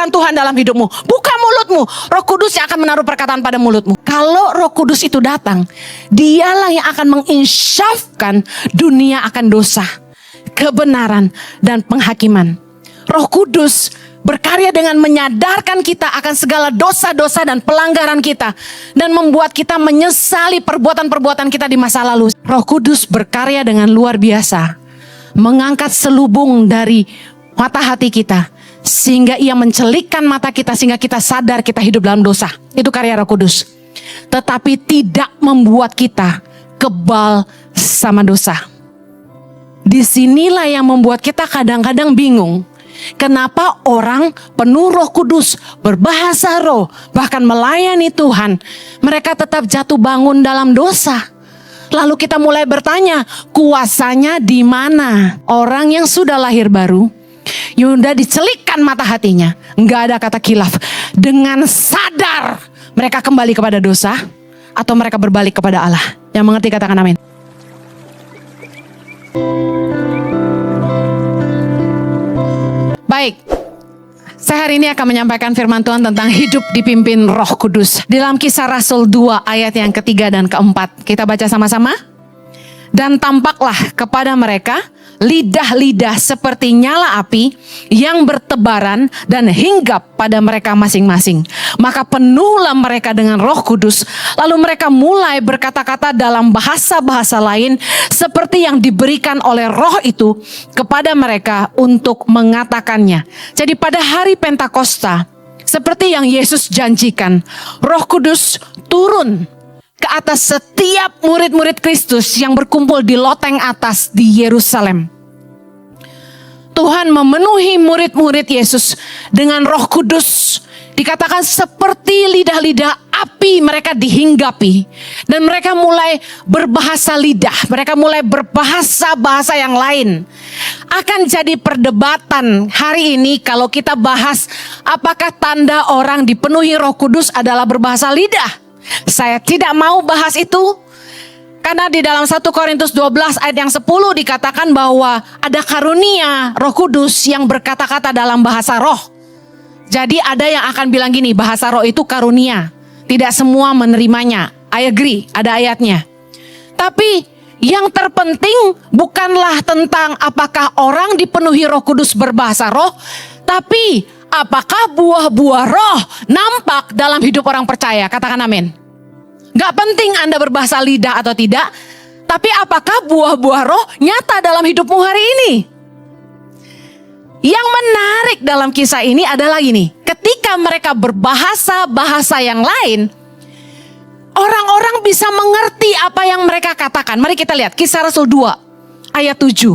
perkataan Tuhan dalam hidupmu. Buka mulutmu, Roh Kudus yang akan menaruh perkataan pada mulutmu. Kalau Roh Kudus itu datang, dialah yang akan menginsyafkan dunia akan dosa, kebenaran, dan penghakiman. Roh Kudus berkarya dengan menyadarkan kita akan segala dosa-dosa dan pelanggaran kita, dan membuat kita menyesali perbuatan-perbuatan kita di masa lalu. Roh Kudus berkarya dengan luar biasa, mengangkat selubung dari mata hati kita, sehingga ia mencelikkan mata kita, sehingga kita sadar kita hidup dalam dosa. Itu karya Roh Kudus. Tetapi tidak membuat kita kebal sama dosa. Disinilah yang membuat kita kadang-kadang bingung. Kenapa orang penuh Roh Kudus, berbahasa roh, bahkan melayani Tuhan, mereka tetap jatuh bangun dalam dosa? Lalu kita mulai bertanya, kuasanya di mana? Orang yang sudah lahir baru, Yuda dicelikkan mata hatinya, nggak ada kata khilaf. Dengan sadar mereka kembali kepada dosa, atau mereka berbalik kepada Allah. Yang mengerti katakan amin. Baik, saya hari ini akan menyampaikan firman Tuhan tentang hidup dipimpin Roh Kudus. Dalam Kisah Rasul 2 ayat yang ketiga dan keempat. Kita baca sama-sama. Dan tampaklah kepada mereka lidah-lidah seperti nyala api yang bertebaran dan hinggap pada mereka masing-masing. Maka penuhlah mereka dengan Roh Kudus. Lalu mereka mulai berkata-kata dalam bahasa-bahasa lain seperti yang diberikan oleh Roh itu kepada mereka untuk mengatakannya. Jadi pada hari Pentakosta, seperti yang Yesus janjikan, Roh Kudus turun ke atas setiap murid-murid Kristus yang berkumpul di loteng atas di Yerusalem. Tuhan memenuhi murid-murid Yesus dengan Roh Kudus. Dikatakan seperti lidah-lidah api mereka dihinggapi. Dan mereka mulai berbahasa lidah. Mereka mulai berbahasa-bahasa yang lain. Akan jadi perdebatan hari ini kalau kita bahas apakah tanda orang dipenuhi Roh Kudus adalah berbahasa lidah. Saya tidak mau bahas itu. Karena di dalam 1 Korintus 12 ayat yang 10 dikatakan bahwa ada karunia Roh Kudus yang berkata-kata dalam bahasa roh. Jadi ada yang akan bilang gini, bahasa roh itu karunia. Tidak semua menerimanya. I agree, ada ayatnya. Tapi yang terpenting bukanlah tentang apakah orang dipenuhi Roh Kudus berbahasa roh, tapi apakah buah-buah roh nampak dalam hidup orang percaya? Katakan amin. Gak penting Anda berbahasa lidah atau tidak, tapi apakah buah-buah roh nyata dalam hidupmu hari ini? Yang menarik dalam kisah ini adalah ini. Ketika mereka berbahasa-bahasa yang lain, orang-orang bisa mengerti apa yang mereka katakan. Mari kita lihat Kisah Rasul 2 ayat 7.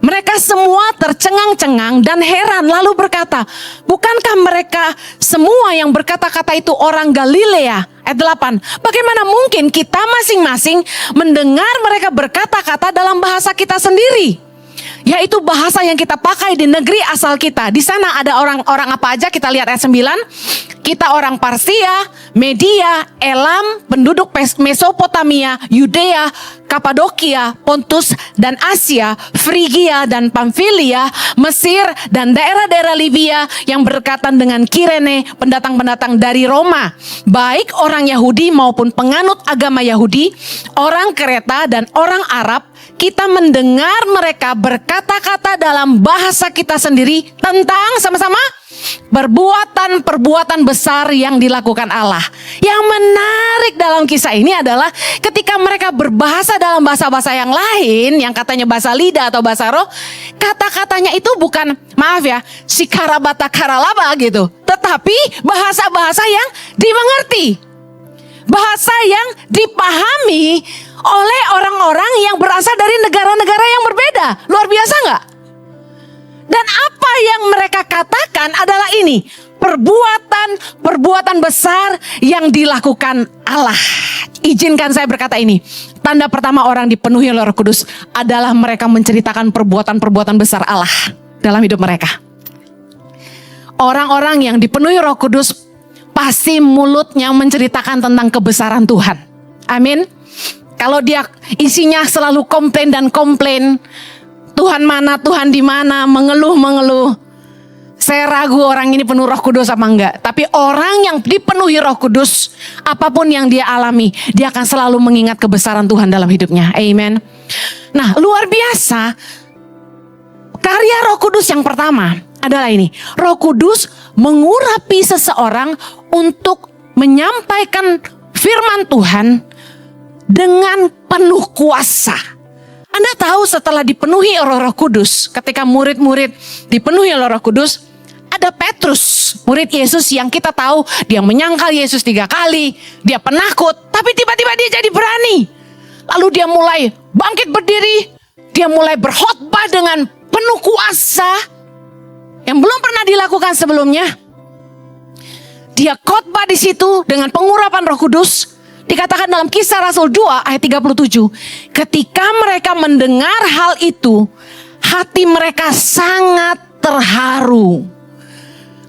Mereka semua tercengang-cengang dan heran lalu berkata, bukankah mereka semua yang berkata-kata itu orang Galilea? Ayat 8, bagaimana mungkin kita masing-masing mendengar mereka berkata-kata dalam bahasa kita sendiri? Yaitu bahasa yang kita pakai di negeri asal kita. Di sana ada orang-orang apa aja? Kita lihat ayat 9. Kita orang Parsia, Media, Elam, penduduk Mesopotamia, Yudea, Kapadokia, Pontus dan Asia, Frigia dan Pamfilia, Mesir dan daerah-daerah Libya yang berdekatan dengan Kirene, pendatang-pendatang dari Roma, baik orang Yahudi maupun penganut agama Yahudi, orang Kreta dan orang Arab. Kita mendengar mereka berkata-kata dalam bahasa kita sendiri tentang sama-sama perbuatan-perbuatan besar yang dilakukan Allah. Yang menarik dalam kisah ini adalah ketika mereka berbahasa dalam bahasa-bahasa yang lain, yang katanya bahasa lidah atau bahasa roh, kata-katanya itu bukan, maaf ya, sikarabata karalaba gitu, tetapi bahasa-bahasa yang dimengerti, bahasa yang dipahami oleh orang-orang yang berasal dari negara-negara yang berbeda. Luar biasa nggak? Dan apa yang mereka katakan adalah ini, perbuatan besar yang dilakukan Allah. Izinkan saya berkata ini, tanda pertama orang dipenuhi oleh Roh Kudus adalah mereka menceritakan perbuatan-perbuatan besar Allah dalam hidup mereka. Orang-orang yang dipenuhi Roh Kudus pasti mulutnya menceritakan tentang kebesaran Tuhan. Amin. Kalau dia isinya selalu komplain dan komplain, Tuhan mana, Tuhan di mana, mengeluh-mengeluh, Saya ragu orang ini penuh Roh Kudus apa enggak. Tapi orang yang dipenuhi Roh Kudus, apapun yang dia alami, dia akan selalu mengingat kebesaran Tuhan dalam hidupnya. Amen. Nah, luar biasa. Karya Roh Kudus yang pertama adalah ini. Roh Kudus mengurapi seseorang untuk menyampaikan firman Tuhan dengan penuh kuasa. Anda tahu setelah dipenuhi oleh Roh Kudus, ketika murid-murid dipenuhi oleh Roh Kudus, ada Petrus, murid Yesus yang kita tahu dia menyangkal Yesus 3 kali, dia penakut, tapi tiba-tiba dia jadi berani. Lalu dia mulai bangkit berdiri, dia mulai berkhotbah dengan penuh kuasa yang belum pernah dilakukan sebelumnya. Dia khotbah di situ dengan pengurapan Roh Kudus. Dikatakan dalam Kisah Rasul 2 ayat 37, ketika mereka mendengar hal itu, hati mereka sangat terharu.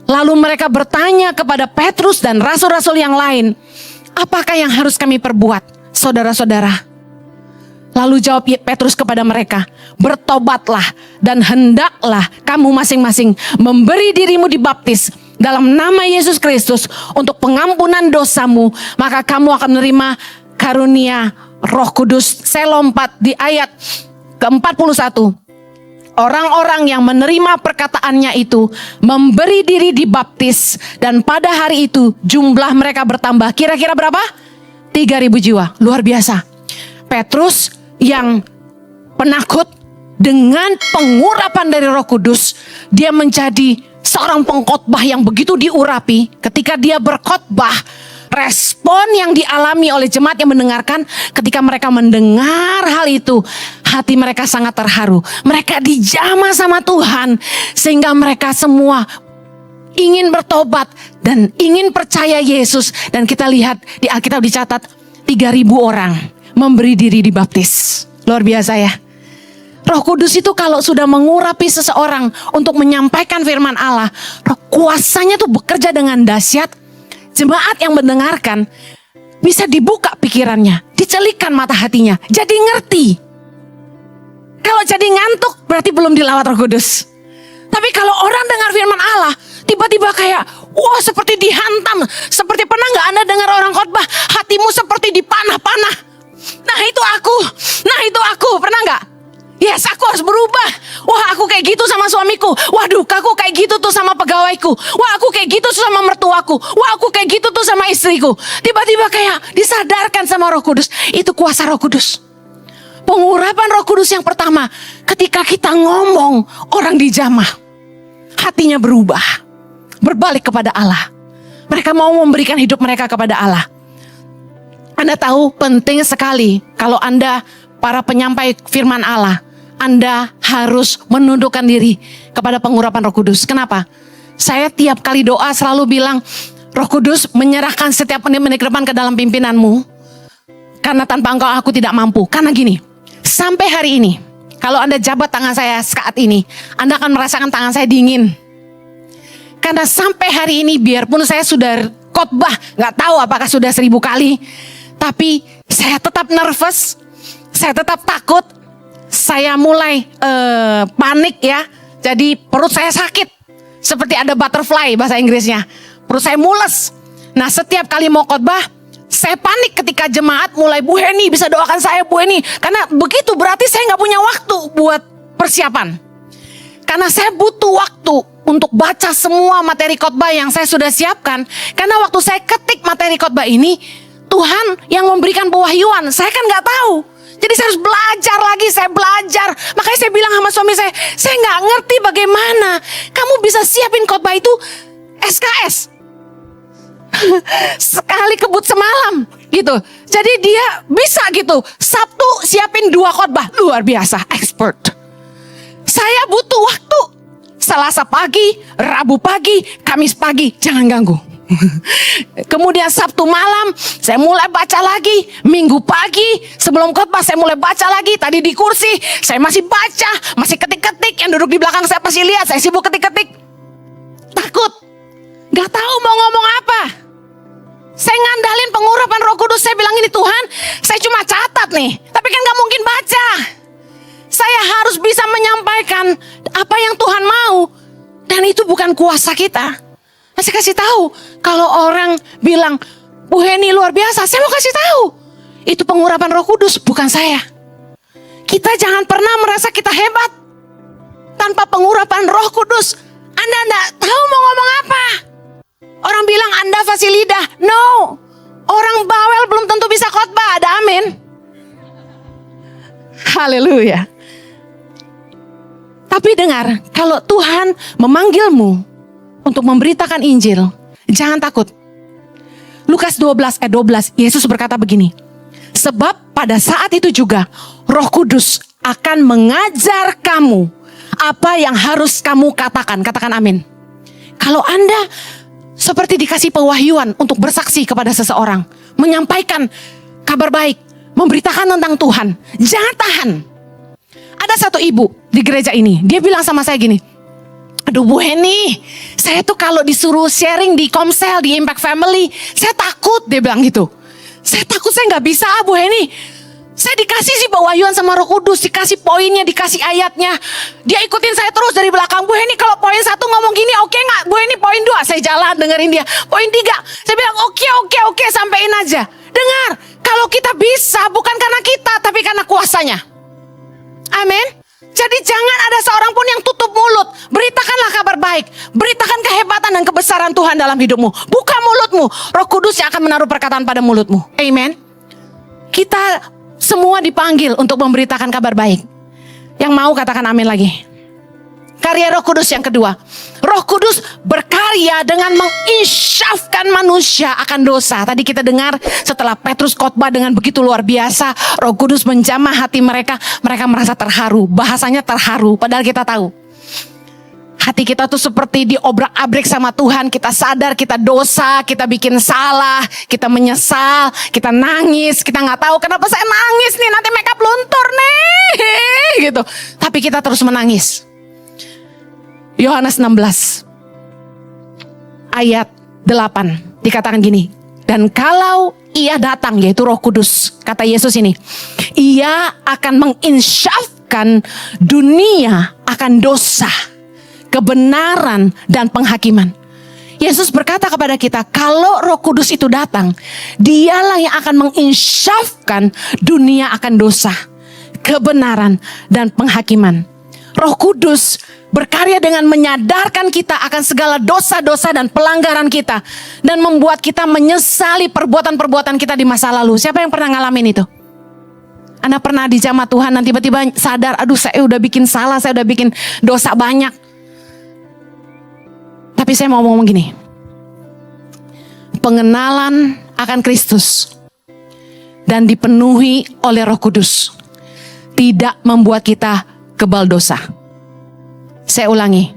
Lalu mereka bertanya kepada Petrus dan rasul-rasul yang lain, apakah yang harus kami perbuat, saudara-saudara? Lalu jawab Petrus kepada mereka, bertobatlah dan hendaklah kamu masing-masing memberi dirimu dibaptis dalam nama Yesus Kristus untuk pengampunan dosamu, maka kamu akan menerima karunia Roh Kudus. Saya lompat di ayat ke-41. Orang-orang yang menerima perkataannya itu memberi diri dibaptis, dan pada hari itu jumlah mereka bertambah. Kira-kira berapa? 3.000 jiwa. Luar biasa. Petrus yang penakut, dengan pengurapan dari Roh Kudus, dia menjadi seorang pengkhotbah yang begitu diurapi. Ketika dia berkhotbah, respon yang dialami oleh jemaat yang mendengarkan, ketika mereka mendengar hal itu, hati mereka sangat terharu. Mereka dijamah sama Tuhan, sehingga mereka semua ingin bertobat dan ingin percaya Yesus. Dan kita lihat di Alkitab dicatat 3.000 orang memberi diri dibaptis. Luar biasa ya. Roh Kudus itu kalau sudah mengurapi seseorang untuk menyampaikan firman Allah, kuasanya tuh bekerja dengan dahsyat. Jemaat yang mendengarkan bisa dibuka pikirannya, dicelikan mata hatinya, jadi ngerti. Kalau jadi ngantuk berarti belum dilawat Roh Kudus. Tapi kalau orang dengar firman Allah, tiba-tiba kayak, wah, seperti dihantam. Seperti pernah gak Anda dengar orang khotbah, hatimu seperti dipanah-panah. Nah itu aku, pernah gak? Yes, aku harus berubah. Wah, aku kayak gitu sama suamiku. Waduh, aku kayak gitu tuh sama pegawaiku. Wah, aku kayak gitu tuh sama mertuaku. Wah, aku kayak gitu tuh sama istriku. Tiba-tiba kayak disadarkan sama Roh Kudus. Itu kuasa Roh Kudus. Pengurapan Roh Kudus yang pertama, ketika kita ngomong, orang dijamah, hatinya berubah, berbalik kepada Allah. Mereka mau memberikan hidup mereka kepada Allah. Anda tahu penting sekali kalau Anda para penyampai firman Allah, Anda harus menundukkan diri kepada pengurapan Roh Kudus. Kenapa? Saya tiap kali doa selalu bilang, Roh Kudus menyerahkan setiap menit-menit ke depan ke dalam pimpinanmu. Karena tanpa engkau aku tidak mampu. Karena gini, sampai hari ini, kalau Anda jabat tangan saya saat ini, Anda akan merasakan tangan saya dingin. Karena sampai hari ini, biarpun saya sudah khotbah, gak tahu apakah sudah 1.000 kali, tapi saya tetap nervous, saya tetap takut, saya mulai panik ya. Jadi perut saya sakit, seperti ada butterfly bahasa Inggrisnya. Perut saya mules. Nah, setiap kali mau khotbah, saya panik ketika jemaat mulai, Bu Heni bisa doakan saya Bu Heni. Karena begitu berarti saya gak punya waktu buat persiapan. Karena saya butuh waktu untuk baca semua materi khotbah yang saya sudah siapkan. Karena waktu saya ketik materi khotbah ini, Tuhan yang memberikan pewahyuan, saya kan gak tahu. Jadi saya harus belajar lagi, saya belajar. Makanya saya bilang sama suami saya gak ngerti bagaimana kamu bisa siapin khotbah itu SKS. Sekali kebut semalam gitu. Jadi dia bisa gitu, Sabtu siapin 2 khotbah, luar biasa, expert. Saya butuh waktu, Selasa pagi, Rabu pagi, Kamis pagi, jangan ganggu. Kemudian Sabtu malam saya mulai baca lagi, Minggu pagi sebelum khotbah saya mulai baca lagi. Tadi di kursi saya masih baca, masih ketik-ketik. Yang duduk di belakang saya pasti lihat saya sibuk ketik-ketik. Takut, gak tahu mau ngomong apa. Saya ngandalin pengurapan Roh Kudus. Saya bilang ini, Tuhan, saya cuma catat nih, tapi kan gak mungkin baca. Saya harus bisa menyampaikan apa yang Tuhan mau. Dan itu bukan kuasa kita. Saya kasih tahu, kalau orang bilang, Bu Heni luar biasa, saya mau kasih tahu, itu pengurapan Roh Kudus, bukan saya. Kita jangan pernah merasa kita hebat tanpa pengurapan Roh Kudus. Anda enggak tahu mau ngomong apa. Orang bilang Anda fasih lidah. No. Orang bawel belum tentu bisa khotbah. Ada amin. Haleluya. Tapi dengar, kalau Tuhan memanggilmu untuk memberitakan Injil, jangan takut. Lukas 12 ayat 12, Yesus berkata begini. Sebab pada saat itu juga Roh Kudus akan mengajar kamu apa yang harus kamu katakan. Katakan amin. Kalau Anda seperti dikasih pewahyuan untuk bersaksi kepada seseorang, menyampaikan kabar baik, memberitakan tentang Tuhan, jangan tahan. Ada satu ibu di gereja ini, dia bilang sama saya gini, aduh Bu Heni, saya tuh kalau disuruh sharing di Komsel, di Impact Family, saya takut, dia bilang gitu. Saya takut saya gak bisa Bu Heni. Saya dikasih sih pewahyuan sama Roh Kudus, dikasih poinnya, dikasih ayatnya. Dia ikutin saya terus dari belakang. Bu Heni kalau poin 1 ngomong gini oke gak? Bu Heni poin 2, saya jalan dengerin dia. Poin 3, saya bilang oke, sampein aja. Dengar, kalau kita bisa bukan karena kita, tapi karena kuasanya. Amin. Jadi jangan ada seorang pun yang tutup mulut. Beritakanlah kabar baik. Beritakan kehebatan dan kebesaran Tuhan dalam hidupmu. Buka mulutmu. Roh Kudus yang akan menaruh perkataan pada mulutmu. Amen. Kita semua dipanggil untuk memberitakan kabar baik. Yang mau katakan amin lagi. Karya Roh Kudus yang kedua. Roh Kudus berkarya dengan menginsyafkan manusia akan dosa. Tadi kita dengar setelah Petrus khotbah dengan begitu luar biasa. Roh Kudus menjamah hati mereka. Mereka merasa terharu. Bahasanya terharu. Padahal kita tahu. Hati kita tuh seperti diobrak-abrik sama Tuhan. Kita sadar kita dosa. Kita bikin salah. Kita menyesal. Kita nangis. Kita gak tahu kenapa saya nangis nih. Nanti makeup luntur nih. Gitu. Tapi kita terus menangis. Yohanes 16 ayat 8 dikatakan gini. Dan kalau ia datang, yaitu Roh Kudus, kata Yesus ini, ia akan menginsyafkan dunia akan dosa, kebenaran dan penghakiman. Yesus berkata kepada kita, kalau Roh Kudus itu datang, dialah yang akan menginsyafkan dunia akan dosa, kebenaran dan penghakiman. Roh Kudus berkarya dengan menyadarkan kita akan segala dosa-dosa dan pelanggaran kita. Dan membuat kita menyesali perbuatan-perbuatan kita di masa lalu. Siapa yang pernah ngalamin itu? Anda pernah dijamah Tuhan dan tiba-tiba sadar, aduh saya udah bikin salah, saya udah bikin dosa banyak. Tapi saya mau ngomong gini. Pengenalan akan Kristus dan dipenuhi oleh Roh Kudus tidak membuat kita kebal dosa. Saya ulangi.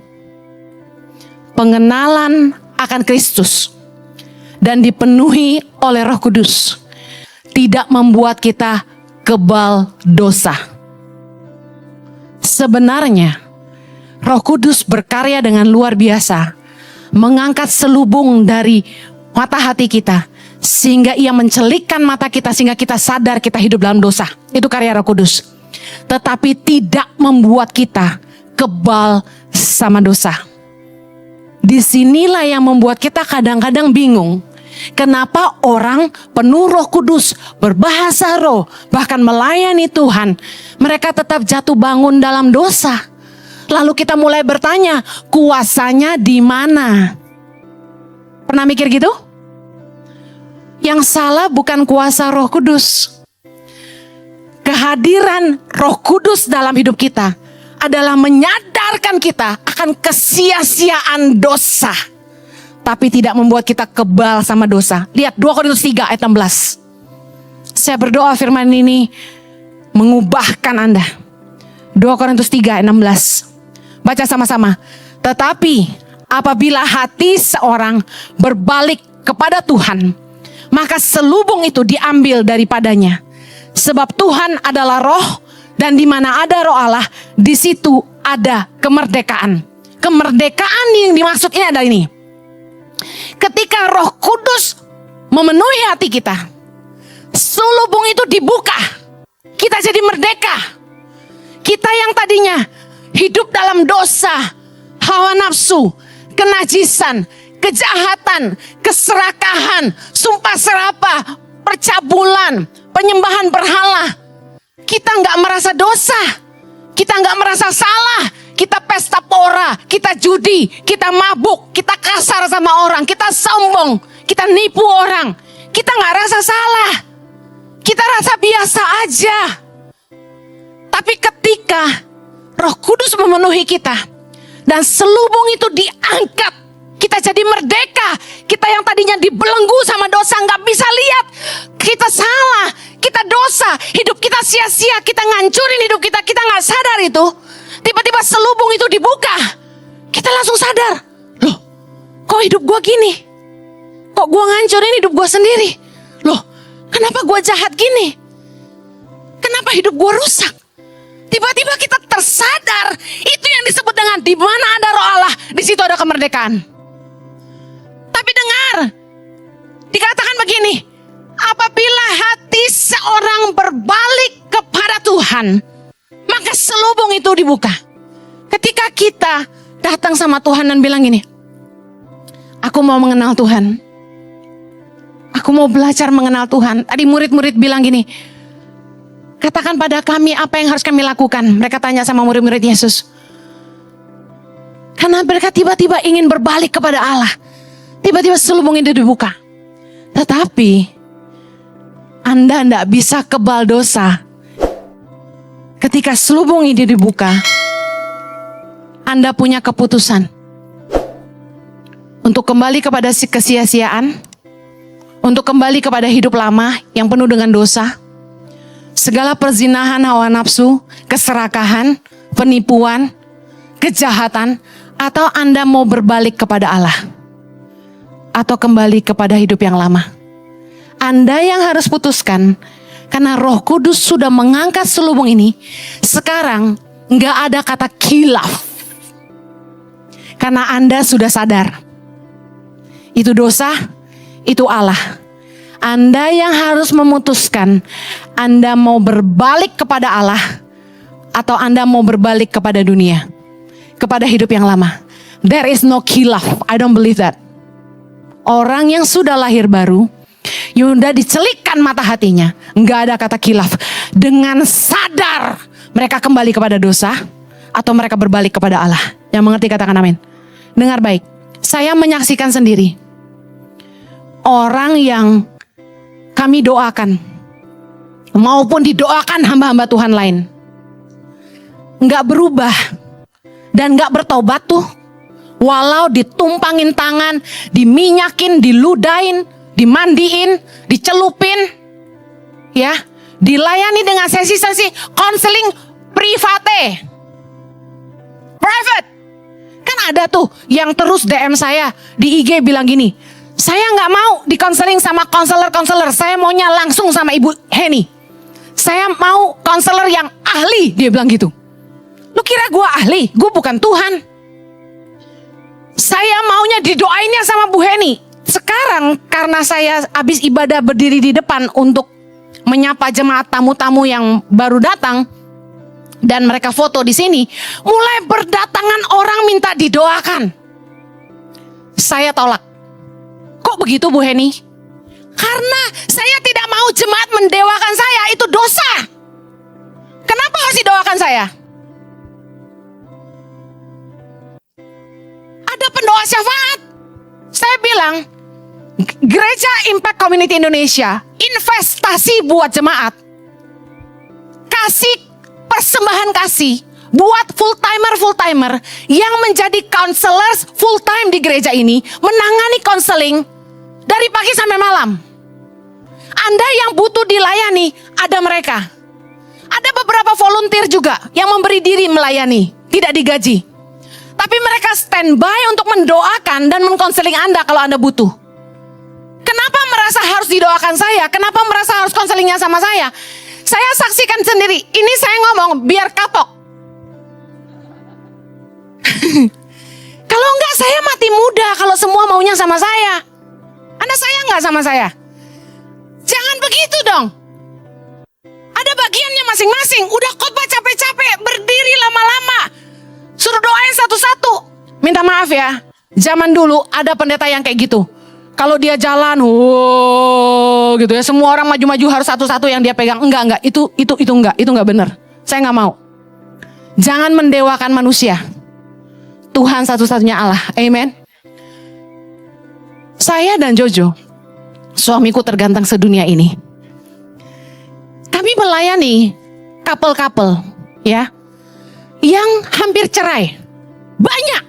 Pengenalan akan Kristus dan dipenuhi oleh Roh Kudus tidak membuat kita kebal dosa. Sebenarnya Roh Kudus berkarya dengan luar biasa, mengangkat selubung dari mata hati kita sehingga ia mencelikkan mata kita sehingga kita sadar kita hidup dalam dosa. Itu karya Roh Kudus. Tetapi tidak membuat kita kebal sama dosa. Disinilah yang membuat kita kadang-kadang bingung. Kenapa orang penuh Roh Kudus, berbahasa roh, bahkan melayani Tuhan, mereka tetap jatuh bangun dalam dosa. Lalu kita mulai bertanya, kuasanya di mana? Pernah mikir gitu? Yang salah bukan kuasa Roh Kudus. Kehadiran Roh Kudus dalam hidup kita adalah menyadarkan kita akan kesia-siaan dosa, tapi tidak membuat kita kebal sama dosa. Lihat 2 Korintus 3 ayat 16. Saya berdoa firman ini mengubahkan Anda. 2 Korintus 3 ayat 16. Baca sama-sama. Tetapi apabila hati seorang berbalik kepada Tuhan, maka selubung itu diambil daripadanya. Sebab Tuhan adalah roh, dan di mana ada roh Allah, di situ ada kemerdekaan. Kemerdekaan yang dimaksud ini adalah ini. Ketika Roh Kudus memenuhi hati kita, selubung itu dibuka. Kita jadi merdeka. Kita yang tadinya hidup dalam dosa, hawa nafsu, kenajisan, kejahatan, keserakahan, sumpah serapah, percabulan, penyembahan berhala. Kita nggak merasa dosa, kita nggak merasa salah, kita pesta pora, kita judi, kita mabuk, kita kasar sama orang, kita sombong, kita nipu orang. Kita nggak rasa salah, kita rasa biasa aja. Tapi ketika Roh Kudus memenuhi kita dan selubung itu diangkat, kita jadi merdeka. Kita yang tadinya dibelenggu sama dosa, nggak bisa lihat kita salah, kita dosa, hidup kita sia-sia, kita ngancurin hidup kita, kita nggak sadar itu. Tiba-tiba selubung itu dibuka, kita langsung sadar, loh, kok hidup gua gini? Kok gua ngancurin hidup gua sendiri? Loh, kenapa gua jahat gini? Kenapa hidup gua rusak? Tiba-tiba kita tersadar, itu yang disebut dengan di mana ada Roh Allah, di situ ada kemerdekaan. Tapi dengar, dikatakan begini, apabila hati seorang berbalik kepada Tuhan, maka selubung itu dibuka. Ketika kita datang sama Tuhan dan bilang gini, aku mau mengenal Tuhan, aku mau belajar mengenal Tuhan. Tadi murid-murid bilang gini, katakan pada kami apa yang harus kami lakukan. Mereka tanya sama murid-murid Yesus. Karena mereka tiba-tiba ingin berbalik kepada Allah. Tiba-tiba selubung itu dibuka. Tetapi Anda tidak bisa kebal dosa. Ketika selubung ini dibuka, Anda punya keputusan untuk kembali kepada kesia-siaan, untuk kembali kepada hidup lama yang penuh dengan dosa, segala perzinahan hawa nafsu, keserakahan, penipuan, kejahatan, atau Anda mau berbalik kepada Allah, atau kembali kepada hidup yang lama. Anda yang harus putuskan, karena Roh Kudus sudah mengangkat selubung ini. Sekarang nggak ada kata khilaf, karena Anda sudah sadar itu dosa, itu Allah. Anda yang harus memutuskan, Anda mau berbalik kepada Allah atau Anda mau berbalik kepada dunia, kepada hidup yang lama. There is no khilaf. I don't believe that. Orang yang sudah lahir baru, Yuda dicelikkan mata hatinya, nggak ada kata khilaf. Dengan sadar mereka kembali kepada dosa atau mereka berbalik kepada Allah. Yang mengerti katakan amin. Dengar baik, saya menyaksikan sendiri orang yang kami doakan maupun didoakan hamba-hamba Tuhan lain nggak berubah dan nggak bertobat tuh, walau ditumpangin tangan, diminyakin, diludahin, dimandiin, dicelupin, ya, dilayani dengan sesi-sesi konseling private. Kan ada tuh yang terus DM saya di IG bilang gini, saya nggak mau dikonseling sama konselor-konselor, saya maunya langsung sama Ibu Heni. Saya mau konselor yang ahli, dia bilang gitu. Lu kira gue ahli? Gue bukan Tuhan. Saya maunya didoainnya sama Bu Heni. Sekarang karena saya habis ibadah berdiri di depan untuk menyapa jemaat tamu-tamu yang baru datang dan mereka foto di sini, mulai berdatangan orang minta didoakan. Saya tolak. Kok begitu Bu Heni? Karena saya tidak mau jemaat mendewakan saya, itu dosa. Kenapa harus didoakan saya? Ada pendoa syafaat. Saya bilang, Gereja Impact Community Indonesia investasi buat jemaat. Kasih persembahan kasih buat full-timer yang menjadi counselors full time di gereja ini, menangani counseling dari pagi sampai malam. Anda yang butuh dilayani, ada mereka. Ada beberapa volunteer juga yang memberi diri melayani, tidak digaji. Tapi mereka standby untuk mendoakan dan mengkonseling Anda kalau Anda butuh. Kenapa merasa harus didoakan saya? Kenapa merasa harus konselingnya sama saya? Saya saksikan sendiri, ini saya ngomong biar kapok. Kalau enggak saya mati muda kalau semua maunya sama saya. Anda sayang enggak sama saya? Jangan begitu dong. Ada bagiannya masing-masing. Udah khotbah capek-capek, berdiri lama-lama, suruh doain satu-satu, maaf ya, zaman dulu ada pendeta yang kayak gitu. Kalau dia jalan, gitu ya, semua orang maju-maju harus satu-satu yang dia pegang. Enggak, itu enggak benar. Saya enggak mau. Jangan mendewakan manusia. Tuhan satu-satunya Allah. Amen. Saya dan Jojo, suamiku terganteng sedunia ini. Kami melayani couple-couple ya, yang hampir cerai. Banyak.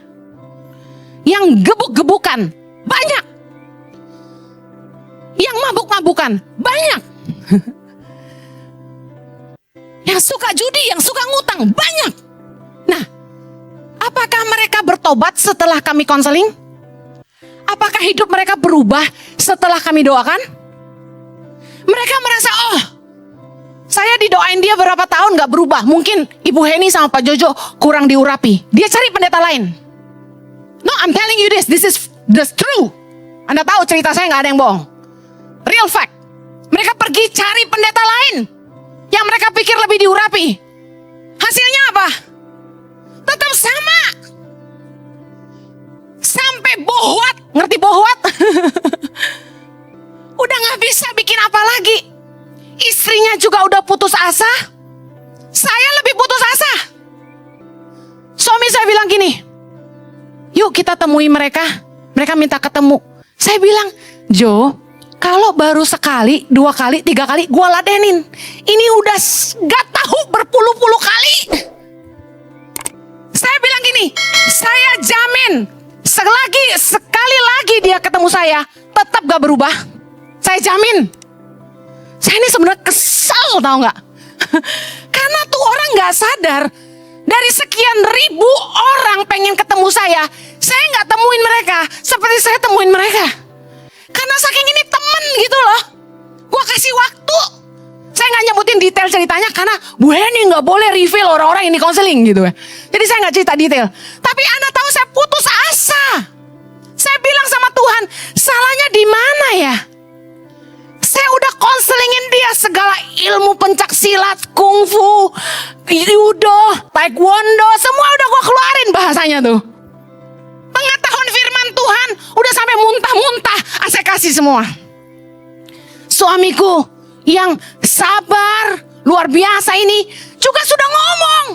Yang gebuk-gebukan. Banyak. Yang mabuk-mabukan. Banyak. Yang suka judi, yang suka ngutang. Banyak. Nah, apakah mereka bertobat setelah kami konseling? Apakah hidup mereka berubah setelah kami doakan? Mereka merasa, oh, saya didoain dia berapa tahun gak berubah. Mungkin Ibu Heni sama Pak Jojo kurang diurapi. Dia cari pendeta lain. No, I'm telling you this is the true. Anda tahu cerita saya gak ada yang bohong. Real fact. Mereka pergi cari pendeta lain yang mereka pikir lebih diurapi. Hasilnya apa? Tetap sama. Sampai bohwat. Ngerti bohwat? Udah gak bisa bikin apa lagi. Istrinya juga udah putus asa. Saya lebih putus asa. Suami saya bilang gini, yuk kita temui mereka. Mereka minta ketemu. Saya bilang, Jo, kalau baru sekali, 2 kali, 3 kali gue ladenin. Ini udah gak tahu berpuluh-puluh kali. Saya bilang gini, saya jamin sekali lagi dia ketemu saya tetap gak berubah. Saya jamin. Saya ini sebenarnya kesal, tahu nggak? Karena tuh orang nggak sadar, dari sekian ribu orang pengen ketemu saya nggak temuin mereka seperti saya temuin mereka. Karena saking ini temen gitu loh. Gua kasih waktu. Saya nggak nyebutin detail ceritanya karena Bu Heni nggak boleh reveal orang-orang ini konseling gitu ya. Jadi saya nggak cerita detail. Tapi Anda tahu saya putus asa. Saya bilang sama Tuhan, salahnya di mana ya? Saya udah konselingin dia segala ilmu pencak silat, kungfu, judo, taekwondo, semua udah gue keluarin bahasanya tuh. Pengetahuan firman Tuhan udah sampai muntah-muntah, saya kasih semua. Suamiku yang sabar, luar biasa ini juga sudah ngomong.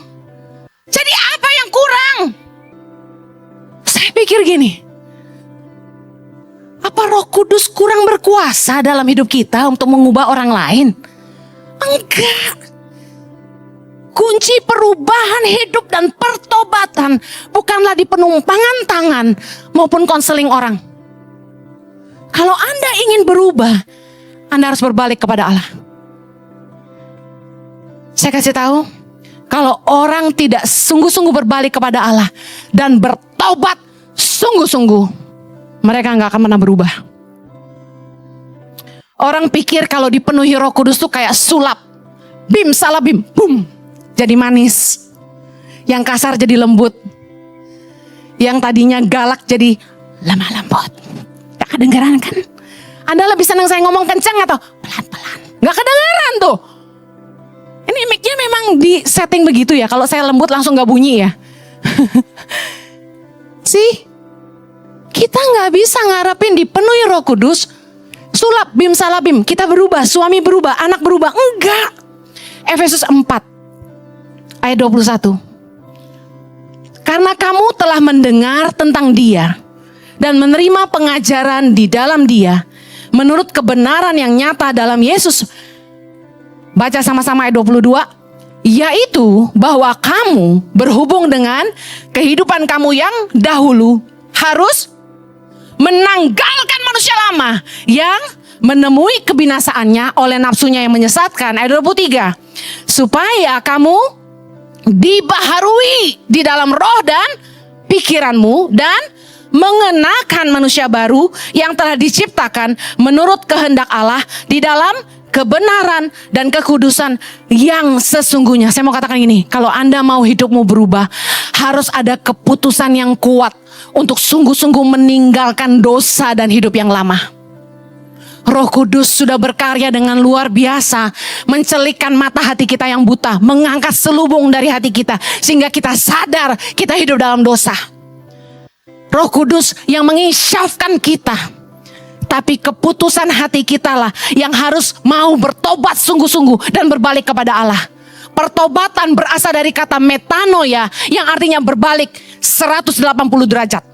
Jadi apa yang kurang? Saya pikir gini, apa Roh Kudus kurang berkuasa dalam hidup kita untuk mengubah orang lain? Enggak. Kunci perubahan hidup dan pertobatan bukanlah di penumpangan tangan maupun konseling orang. Kalau Anda ingin berubah, Anda harus berbalik kepada Allah. Saya kasih tahu, kalau orang tidak sungguh-sungguh berbalik kepada Allah dan bertobat sungguh-sungguh, mereka gak akan pernah berubah. Orang pikir kalau dipenuhi Roh Kudus tuh kayak sulap. Bim salah bim, boom. Jadi manis. Yang kasar jadi lembut. Yang tadinya galak jadi lemah lembut. Gak kedengeran kan? Anda lebih senang saya ngomong kencang atau pelan-pelan? Gak kedengeran tuh. Ini mic-nya memang di setting begitu ya. Kalau saya lembut langsung gak bunyi ya. Sih? Kita gak bisa ngarepin dipenuhi Roh Kudus, sulap bim salah bim, kita berubah, suami berubah, anak berubah. Enggak. Efesus 4 ayat 21. Karena kamu telah mendengar tentang Dia dan menerima pengajaran di dalam Dia menurut kebenaran yang nyata dalam Yesus. Baca sama-sama ayat 22. Yaitu bahwa kamu berhubung dengan kehidupan kamu yang dahulu harus menanggalkan manusia lama yang menemui kebinasaannya oleh nafsunya yang menyesatkan. Ayat 23. Supaya kamu dibaharui di dalam roh dan pikiranmu dan mengenakan manusia baru yang telah diciptakan menurut kehendak Allah di dalam kebenaran dan kekudusan yang sesungguhnya. Saya mau katakan gini, kalau Anda mau hidupmu berubah, harus ada keputusan yang kuat untuk sungguh-sungguh meninggalkan dosa dan hidup yang lama. Roh Kudus sudah berkarya dengan luar biasa, mencelikkan mata hati kita yang buta, mengangkat selubung dari hati kita, sehingga kita sadar kita hidup dalam dosa. Roh Kudus yang menginsyafkan kita. Tapi keputusan hati kita lah yang harus mau bertobat sungguh-sungguh dan berbalik kepada Allah. Pertobatan berasal dari kata metanoia yang artinya berbalik 180 derajat.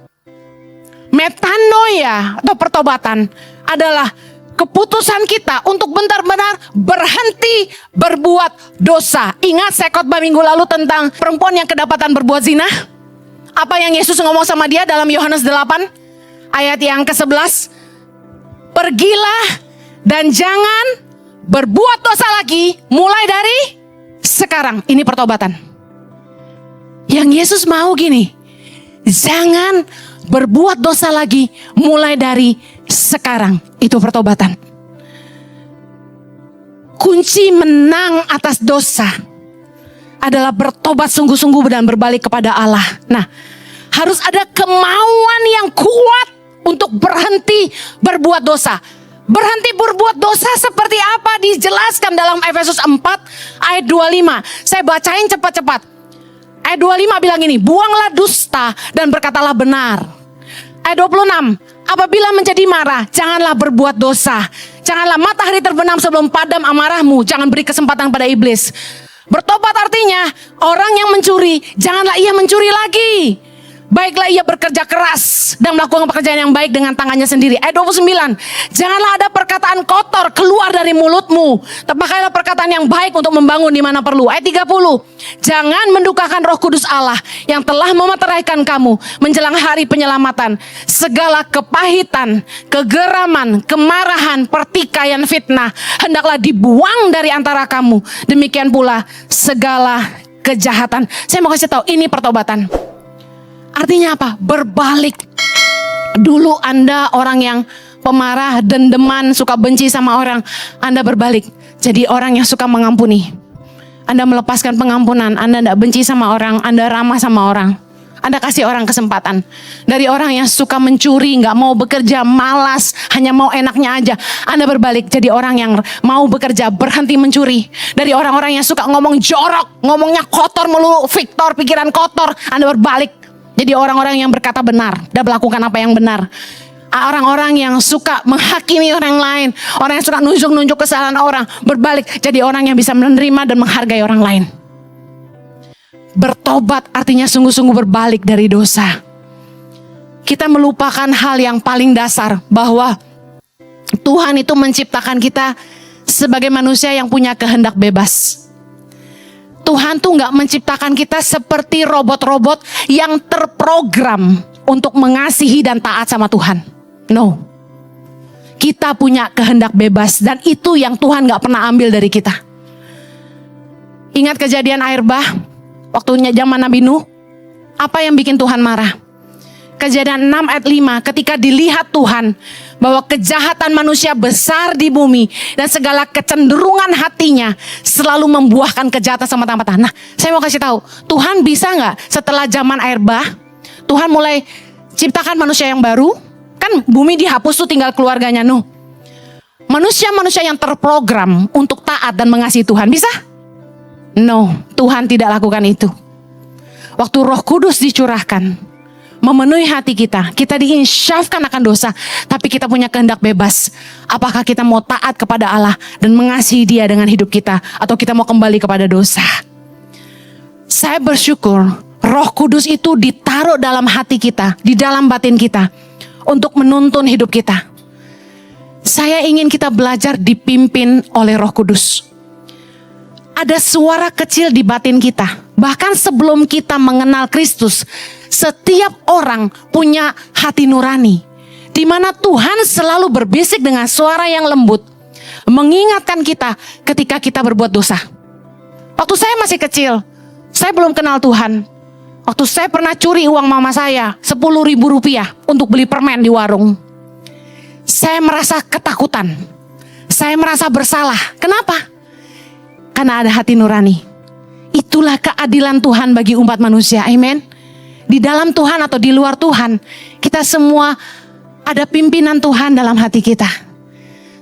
Metanoia atau pertobatan adalah keputusan kita untuk benar-benar berhenti berbuat dosa. Ingat saya khotbah minggu lalu tentang perempuan yang kedapatan berbuat zina? Apa yang Yesus ngomong sama dia dalam Yohanes 8 ayat yang ke-11? Pergilah dan jangan berbuat dosa lagi mulai dari sekarang. Ini pertobatan. Yang Yesus mau gini, jangan berbuat dosa lagi mulai dari sekarang. Itu pertobatan. Kunci menang atas dosa adalah bertobat sungguh-sungguh dan berbalik kepada Allah. Nah, harus ada kemauan yang kuat untuk berhenti berbuat dosa. Berhenti berbuat dosa seperti apa dijelaskan dalam Efesus 4 ayat 25. Saya bacain cepat-cepat. Ayat 25 bilang ini, buanglah dusta dan berkatalah benar. Ayat 26, apabila menjadi marah, janganlah berbuat dosa. Janganlah matahari terbenam sebelum padam amarahmu. Jangan beri kesempatan pada iblis. Bertobat artinya, orang yang mencuri, janganlah ia mencuri lagi. Baiklah ia bekerja keras dan melakukan pekerjaan yang baik dengan tangannya sendiri. Ayat 29, janganlah ada perkataan kotor keluar dari mulutmu. Pakailah perkataan yang baik untuk membangun di mana perlu. Ayat 30, jangan mendukakan Roh Kudus Allah yang telah memeteraikan kamu menjelang hari penyelamatan. Segala kepahitan, kegeraman, kemarahan, pertikaian, fitnah hendaklah dibuang dari antara kamu. Demikian pula segala kejahatan. Saya mau kasih tahu, ini pertobatan. Artinya apa? Berbalik. Dulu Anda orang yang pemarah, dendeman, suka benci sama orang. Anda berbalik jadi orang yang suka mengampuni. Anda melepaskan pengampunan. Anda tidak benci sama orang. Anda ramah sama orang. Anda kasih orang kesempatan. Dari orang yang suka mencuri, gak mau bekerja, malas, hanya mau enaknya aja, Anda berbalik jadi orang yang mau bekerja, berhenti mencuri. Dari orang-orang yang suka ngomong jorok, ngomongnya kotor melulu, Victor, pikiran kotor, Anda berbalik jadi orang-orang yang berkata benar dan melakukan apa yang benar. Orang-orang yang suka menghakimi orang lain, orang yang suka nunjuk-nunjuk kesalahan orang, berbalik jadi orang yang bisa menerima dan menghargai orang lain. Bertobat artinya sungguh-sungguh berbalik dari dosa. Kita melupakan hal yang paling dasar, bahwa Tuhan itu menciptakan kita sebagai manusia yang punya kehendak bebas. Tuhan tuh gak menciptakan kita seperti robot-robot yang terprogram untuk mengasihi dan taat sama Tuhan. No. Kita punya kehendak bebas dan itu yang Tuhan gak pernah ambil dari kita. Ingat kejadian air bah? Waktunya zaman Nabi Nuh. Apa yang bikin Tuhan marah? Kejadian 6 ayat 5, ketika dilihat Tuhan bahwa kejahatan manusia besar di bumi dan segala kecenderungan hatinya selalu membuahkan kejahatan semata-mata. Nah, saya mau kasih tahu, Tuhan bisa nggak setelah zaman air bah, Tuhan mulai ciptakan manusia yang baru? Kan bumi dihapus tuh, tinggal keluarganya Nuh. Manusia-manusia yang terprogram untuk taat dan mengasihi Tuhan, bisa? No, Tuhan tidak lakukan itu. Waktu Roh Kudus dicurahkan, memenuhi hati kita, kita diinsyafkan akan dosa, tapi kita punya kehendak bebas. Apakah kita mau taat kepada Allah dan mengasihi Dia dengan hidup kita, atau kita mau kembali kepada dosa? Saya bersyukur Roh Kudus itu ditaruh dalam hati kita, di dalam batin kita, untuk menuntun hidup kita. Saya ingin kita belajar dipimpin oleh Roh Kudus. Ada suara kecil di batin kita. Bahkan sebelum kita mengenal Kristus, setiap orang punya hati nurani, di mana Tuhan selalu berbisik dengan suara yang lembut, mengingatkan kita ketika kita berbuat dosa. Waktu saya masih kecil, saya belum kenal Tuhan. Waktu saya pernah curi uang mama saya, 10.000 rupiah untuk beli permen di warung. Saya merasa ketakutan. Saya merasa bersalah. Kenapa? Karena ada hati nurani. Itulah keadilan Tuhan bagi umat manusia. Amin. Di dalam Tuhan atau di luar Tuhan, kita semua ada pimpinan Tuhan dalam hati kita.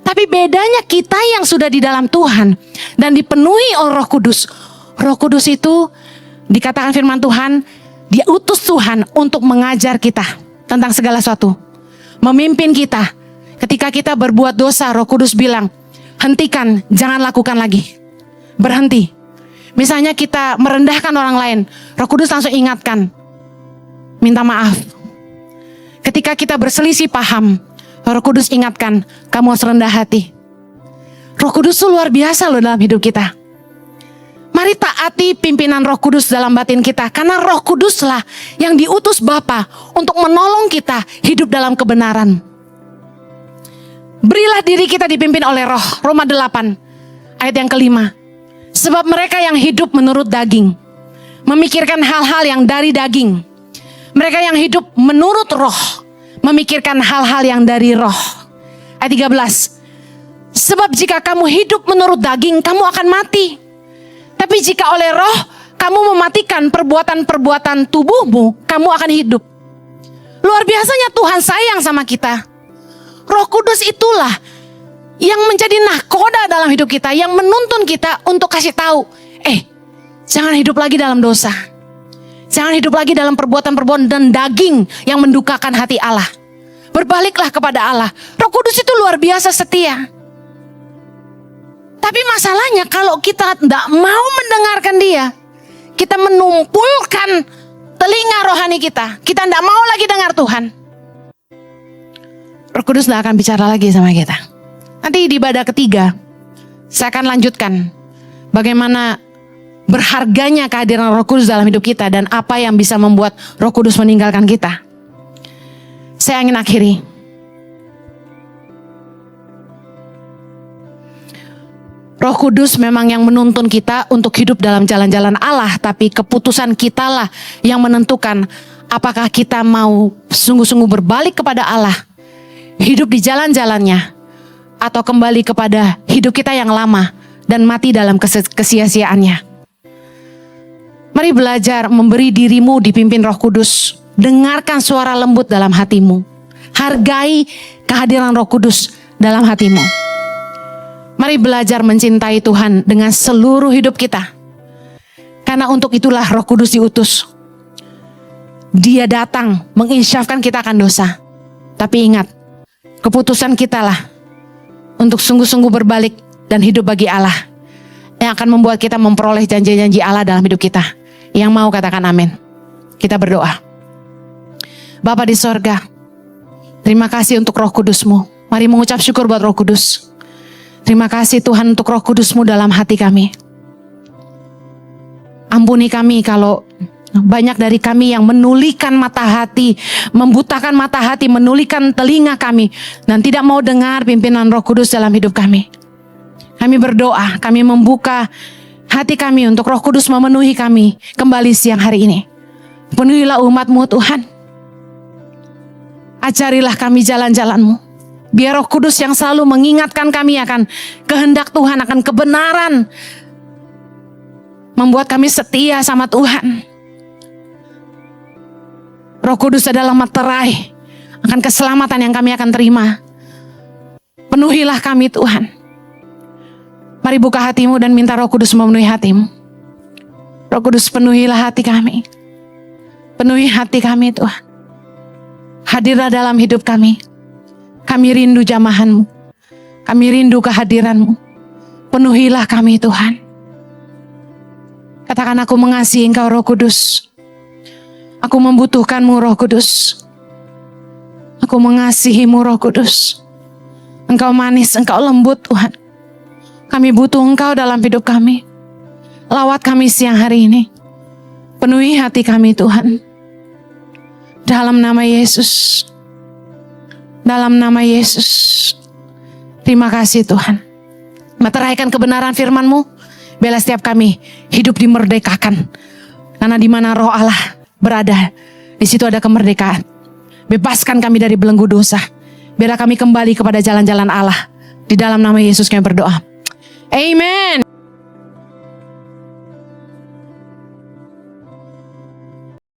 Tapi bedanya kita yang sudah di dalam Tuhan dan dipenuhi oleh Roh Kudus. Roh Kudus itu dikatakan firman Tuhan, Dia utus Tuhan untuk mengajar kita. tentang segala sesuatu. Memimpin kita. Ketika kita berbuat dosa, Roh Kudus bilang, hentikan, jangan lakukan lagi. Berhenti. Misalnya kita merendahkan orang lain, Roh Kudus langsung ingatkan, minta maaf. Ketika kita berselisih paham, Roh Kudus ingatkan, kamu harus rendah hati. Roh Kudus itu luar biasa loh dalam hidup kita. Mari taati pimpinan Roh Kudus dalam batin kita. Karena Roh Kuduslah yang diutus Bapa untuk menolong kita hidup dalam kebenaran. Berilah diri kita dipimpin oleh Roh. Roma 8 ayat yang kelima. Sebab mereka yang hidup menurut daging, memikirkan hal-hal yang dari daging. Mereka yang hidup menurut Roh, memikirkan hal-hal yang dari Roh. Ayat 13. Sebab jika kamu hidup menurut daging, kamu akan mati. Tapi jika oleh Roh, kamu mematikan perbuatan-perbuatan tubuhmu, kamu akan hidup. Luar biasanya Tuhan sayang sama kita. Roh Kudus itulah yang menjadi nahkoda dalam hidup kita, yang menuntun kita untuk kasih tahu, jangan hidup lagi dalam dosa. Jangan hidup lagi dalam perbuatan-perbuatan dan daging yang mendukakan hati Allah. Berbaliklah kepada Allah. Roh Kudus itu luar biasa setia. Tapi masalahnya kalau kita tidak mau mendengarkan dia, kita menumpulkan telinga rohani kita tidak mau lagi dengar Tuhan. Roh Kudus tidak akan bicara lagi sama kita. Nanti di ibadah ketiga, saya akan lanjutkan bagaimana berharganya kehadiran Roh Kudus dalam hidup kita dan apa yang bisa membuat Roh Kudus meninggalkan kita. Saya ingin akhiri. Roh Kudus memang yang menuntun kita untuk hidup dalam jalan-jalan Allah, tapi keputusan kitalah yang menentukan apakah kita mau sungguh-sungguh berbalik kepada Allah, hidup di jalan-jalannya, atau kembali kepada hidup kita yang lama dan mati dalam kesia-siaannya. Mari belajar memberi dirimu dipimpin Roh Kudus. Dengarkan suara lembut dalam hatimu. Hargai kehadiran Roh Kudus dalam hatimu. Mari belajar mencintai Tuhan dengan seluruh hidup kita. Karena untuk itulah Roh Kudus diutus. Dia datang menginsyafkan kita akan dosa. Tapi ingat, keputusan kitalah untuk sungguh-sungguh berbalik dan hidup bagi Allah, yang akan membuat kita memperoleh janji-janji Allah dalam hidup kita. Yang mau katakan amin. Kita berdoa. Bapa di sorga, terima kasih untuk Roh Kudus-Mu. Mari mengucap syukur buat Roh Kudus. Terima kasih Tuhan untuk Roh Kudus-Mu dalam hati kami. Ampuni kami kalau banyak dari kami yang menulikan mata hati, membutakan mata hati, menulikan telinga kami, dan tidak mau dengar pimpinan Roh Kudus dalam hidup kami. Kami berdoa, kami membuka hati kami untuk Roh Kudus memenuhi kami kembali siang hari ini. Penuhilah umat-Mu Tuhan. Ajarilah kami jalan-jalan-Mu. Biar Roh Kudus yang selalu mengingatkan kami akan kehendak Tuhan, akan kebenaran. Membuat kami setia sama Tuhan. Roh Kudus adalah materai akan keselamatan yang kami akan terima. Penuhilah kami Tuhan. Mari buka hatimu dan minta Roh Kudus memenuhi hatimu. Roh Kudus penuhilah hati kami. Penuhi hati kami Tuhan. Hadirlah dalam hidup kami. Kami rindu jamahan-Mu. Kami rindu kehadiran-Mu. Penuhilah kami Tuhan. Katakan, aku mengasihi Engkau Roh Kudus. Aku membutuhkan-Mu Roh Kudus. Aku mengasihi-Mu Roh Kudus. Engkau manis, Engkau lembut Tuhan. Kami butuh Engkau dalam hidup kami. Lawat kami siang hari ini. Penuhi hati kami Tuhan. Dalam nama Yesus. Dalam nama Yesus. Terima kasih Tuhan. Meteraikan kebenaran firman-Mu. Bela setiap kami hidup dimerdekakan. Karena di mana Roh Allah berada, di situ ada kemerdekaan. Bebaskan kami dari belenggu dosa. Biarlah kami kembali kepada jalan-jalan Allah. Di dalam nama Yesus kami berdoa. Amen.